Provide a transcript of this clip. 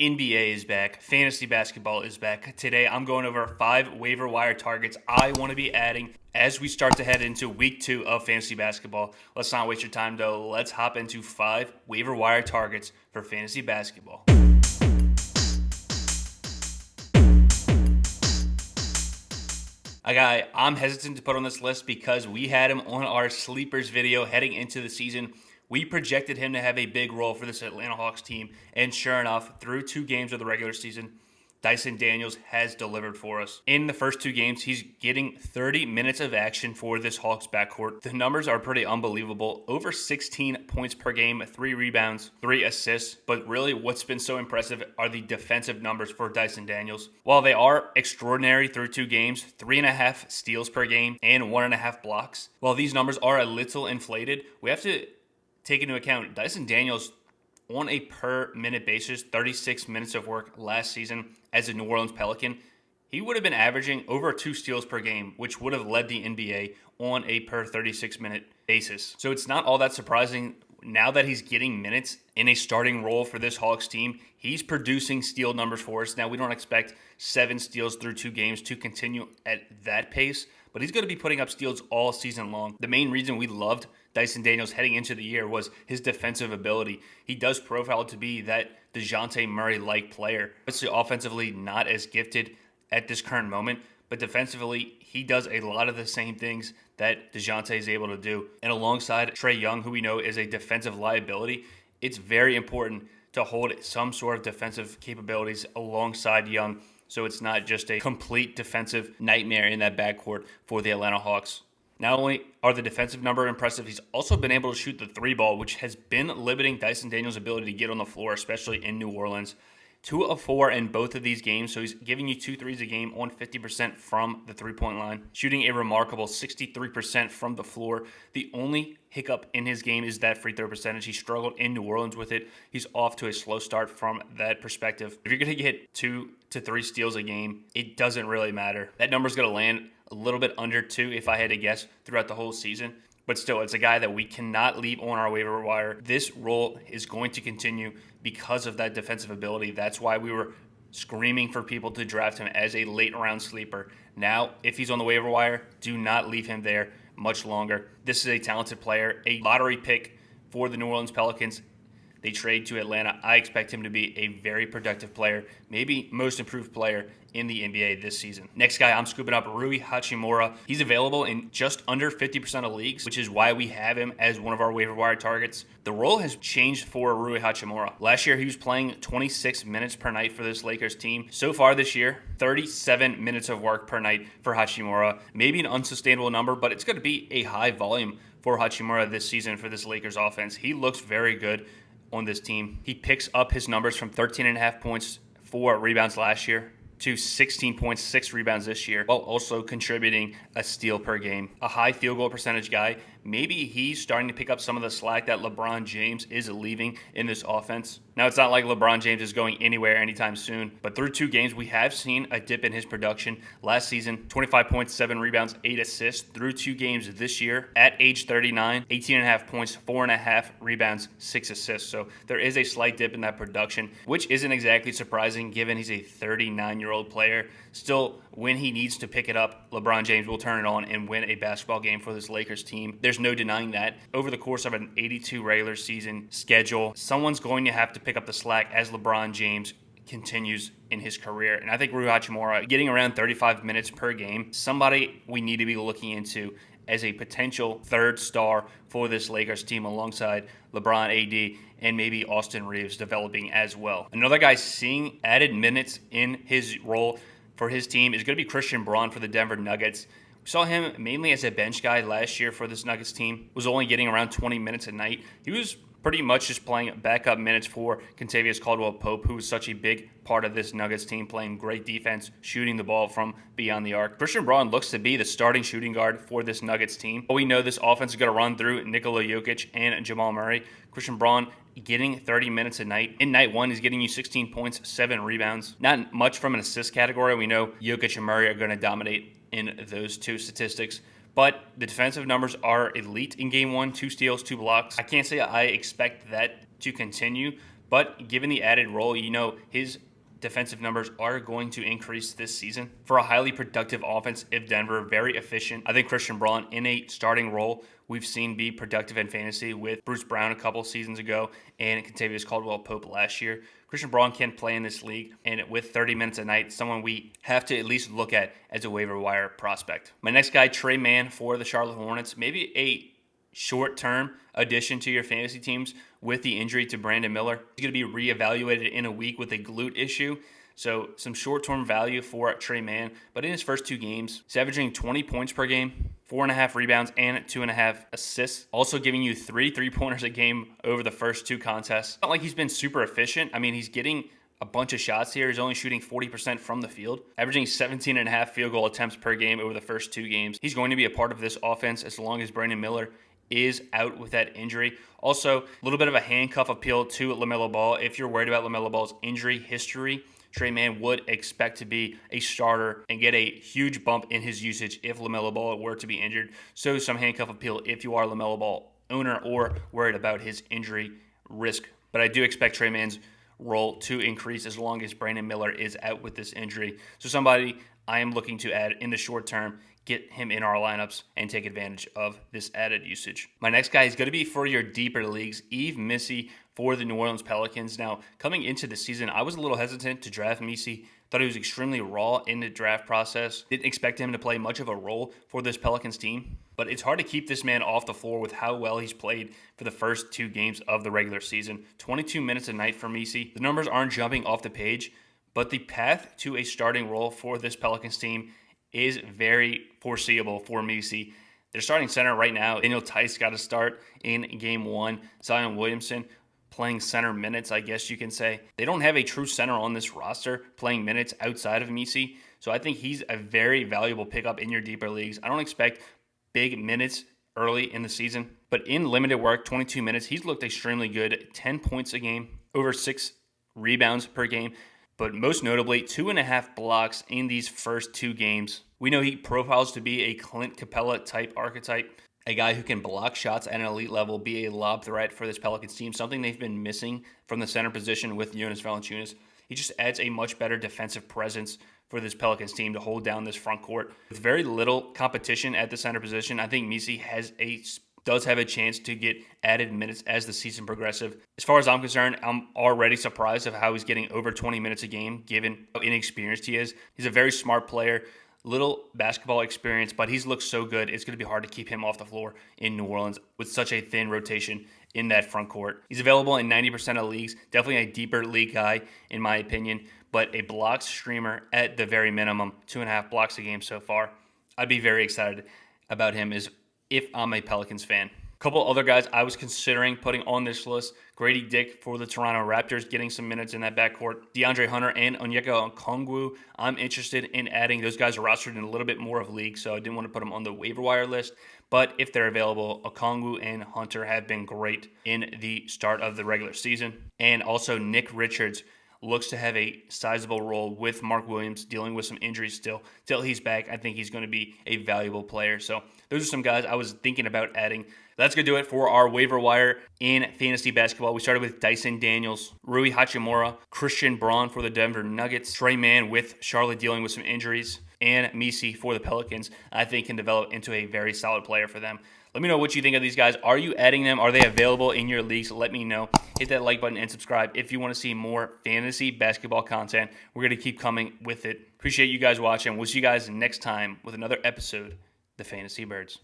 NBA is back. Fantasy basketball is back. Today, I'm going over 5 waiver wire targets I want to be adding as we start to head into week 2 of fantasy basketball. Let's not waste your time, though. Let's hop into 5 waiver wire targets for fantasy basketball. A guy I'm hesitant to put on this list because we had him on our sleepers video heading into the season. We projected him to have a big role for this Atlanta Hawks team, and sure enough, through 2 games of the regular season, Dyson Daniels has delivered for us. In the first 2 games, he's getting 30 minutes of action for this Hawks backcourt. The numbers are pretty unbelievable. Over 16 points per game, 3 rebounds, 3 assists. But really what's been so impressive are the defensive numbers for Dyson Daniels. While they are extraordinary through 2 games, 3.5 steals per game and 1.5 blocks. While these numbers are a little inflated, we have to take into account Dyson Daniels on a per minute basis, 36 minutes of work last season as a New Orleans Pelican. He would have been averaging over 2 steals per game, which would have led the NBA on a per 36 minute basis. So it's not all that surprising now that he's getting minutes in a starting role for this Hawks team. He's producing steal numbers for us. Now, we don't expect 7 steals through 2 games to continue at that pace, but he's going to be putting up steals all season long. The main reason we loved Dyson Daniels heading into the year was his defensive ability. He does profile to be that DeJounte Murray-like player. Obviously, offensively, not as gifted at this current moment, but defensively, he does a lot of the same things that DeJounte is able to do. And alongside Trey Young, who we know is a defensive liability, it's very important to hold some sort of defensive capabilities alongside Young, so it's not just a complete defensive nightmare in that backcourt for the Atlanta Hawks. Not only are the defensive numbers impressive, he's also been able to shoot the 3 ball, which has been limiting Dyson Daniels' ability to get on the floor, especially in New Orleans. 2 of 4 in both of these games, so he's giving you 2 threes a game on 50% from the three-point line, shooting a remarkable 63% from the floor. The only hiccup in his game is that free throw percentage. He struggled in New Orleans with it. He's off to a slow start from that perspective. If you're going to get 2 to 3 steals a game, it doesn't really matter. That number's going to land a little bit under 2 if I had to guess throughout the whole season. But still, it's a guy that we cannot leave on our waiver wire. This role is going to continue because of that defensive ability. That's why we were screaming for people to draft him as a late round sleeper. Now, if he's on the waiver wire, do not leave him there much longer. This is a talented player, a lottery pick for the New Orleans Pelicans. They trade to Atlanta. I expect him to be a very productive player, maybe most improved player in the NBA this season. Next guy I'm scooping up, Rui Hachimura. He's available in just under 50% of leagues, which is why we have him as one of our waiver wire targets. The role has changed for Rui Hachimura. Last year, he was playing 26 minutes per night for this Lakers team. So far this year, 37 minutes of work per night for Hachimura. Maybe an unsustainable number, but it's going to be a high volume for Hachimura this season for this Lakers offense. He looks very good on this team. He picks up his numbers from 13.5 points, 4 rebounds last year to 16.6 rebounds this year, while also contributing a steal per game. A high field goal percentage guy. Maybe he's starting to pick up some of the slack that LeBron James is leaving in this offense. Now, it's not like LeBron James is going anywhere anytime soon, but through 2 games, we have seen a dip in his production. Last season, 25 points, 7 rebounds, 8 assists. Through 2 games this year, at age 39, 18.5 points, 4.5 rebounds, 6 assists. So there is a slight dip in that production, which isn't exactly surprising given he's a 39-year-old player. Still, when he needs to pick it up, LeBron James will turn it on and win a basketball game for this Lakers team. There's no denying that. Over the course of an 82 regular season schedule, someone's going to have to pick up the slack as LeBron James continues in his career. And I think Rui Hachimura, getting around 35 minutes per game, somebody we need to be looking into as a potential 3rd star for this Lakers team alongside LeBron, AD, and maybe Austin Reeves developing as well. Another guy seeing added minutes in his role for his team is going to be Christian Braun for the Denver Nuggets. We saw him mainly as a bench guy last year for this Nuggets team. Was only getting around 20 minutes a night. He was pretty much just playing backup minutes for Kentavious Caldwell-Pope, who was such a big part of this Nuggets team, playing great defense, shooting the ball from beyond the arc. Christian Braun looks to be the starting shooting guard for this Nuggets team. But we know this offense is going to run through Nikola Jokic and Jamal Murray. Christian Braun getting 30 minutes a night. In night 1, he's getting you 16 points, 7 rebounds. Not much from an assist category. We know Jokic and Murray are going to dominate in those 2 statistics. But the defensive numbers are elite in game 1, 2 steals, 2 blocks. I can't say I expect that to continue, But given the added role, his defensive numbers are going to increase this season. For a highly productive offense, if Denver, very efficient. I think Christian Braun in a starting role, we've seen be productive in fantasy with Bruce Brown a couple seasons ago and Kentavious Caldwell-Pope last year. Christian Braun can play in this league, and with 30 minutes a night, someone we have to at least look at as a waiver wire prospect. My next guy, Trey Mann for the Charlotte Hornets. Maybe a short-term addition to your fantasy teams with the injury to Brandon Miller. He's going to be reevaluated in a week with a glute issue. So some short-term value for Trey Mann. But in his first 2 games, he's averaging 20 points per game, 4.5 rebounds, and 2.5 assists. Also giving you 3 3-pointers a game over the first 2 contests. Not like he's been super efficient. I mean, he's getting a bunch of shots here. He's only shooting 40% from the field, averaging 17.5 field goal attempts per game over the first 2 games. He's going to be a part of this offense as long as Brandon Miller is out with that injury. Also, a little bit of a handcuff appeal to LaMelo Ball. If you're worried about LaMelo Ball's injury history, Trey Mann would expect to be a starter and get a huge bump in his usage if LaMelo Ball were to be injured. So some handcuff appeal if you are a LaMelo Ball owner or worried about his injury risk. But I do expect Trey Mann's role to increase as long as Brandon Miller is out with this injury. So somebody I am looking to add in the short term, get him in our lineups and take advantage of this added usage. My next guy is going to be for your deeper leagues, Yves Missi for the New Orleans Pelicans. Now, coming into the season, I was a little hesitant to draft Missi. Thought he was extremely raw in the draft process. Didn't expect him to play much of a role for this Pelicans team. But it's hard to keep this man off the floor with how well he's played for the first 2 games of the regular season. 22 minutes a night for Missi. The numbers aren't jumping off the page, but the path to a starting role for this Pelicans team is very foreseeable for Missi. Their starting center right now, Daniel Tice got to start in game 1. Zion Williamson playing center minutes, I guess you can say. They don't have a true center on this roster playing minutes outside of Missi, so I think he's a very valuable pickup in your deeper leagues. I don't expect big minutes early in the season, but in limited work, 22 minutes, he's looked extremely good. 10 points a game, over 6 rebounds per game, but most notably, 2.5 blocks in these first 2 games. We know he profiles to be a Clint Capella type archetype, a guy who can block shots at an elite level, be a lob threat for this Pelicans team, something they've been missing from the center position with Jonas Valanciunas. He just adds a much better defensive presence for this Pelicans team to hold down this front court. With very little competition at the center position, I think Missi does have a chance to get added minutes as the season progresses. As far as I'm concerned, I'm already surprised of how he's getting over 20 minutes a game, given how inexperienced he is. He's a very smart player, little basketball experience, but he's looked so good, it's going to be hard to keep him off the floor in New Orleans with such a thin rotation in that front court. He's available in 90% of leagues, definitely a deeper league guy, in my opinion, but a blocks streamer at the very minimum, 2.5 blocks a game so far. I'd be very excited about him if I'm a Pelicans fan. A couple other guys I was considering putting on this list. Grady Dick for the Toronto Raptors, getting some minutes in that backcourt. DeAndre Hunter and Onyeka Okongwu, I'm interested in adding. Those guys are rostered in a little bit more of leagues, so I didn't want to put them on the waiver wire list. But if they're available, Okongwu and Hunter have been great in the start of the regular season. And also Nick Richards looks to have a sizable role with Mark Williams dealing with some injuries still. Till he's back, I think he's going to be a valuable player. So those are some guys I was thinking about adding. That's going to do it for our waiver wire in fantasy basketball. We started with Dyson Daniels, Rui Hachimura, Christian Braun for the Denver Nuggets, Trey Mann with Charlotte dealing with some injuries, and Missi for the Pelicans. I think can develop into a very solid player for them. Let me know what you think of these guys. Are you adding them? Are they available in your leagues? Let me know. Hit that like button and subscribe if you want to see more fantasy basketball content. We're going to keep coming with it. Appreciate you guys watching. We'll see you guys next time with another episode of the Fantasy Birds.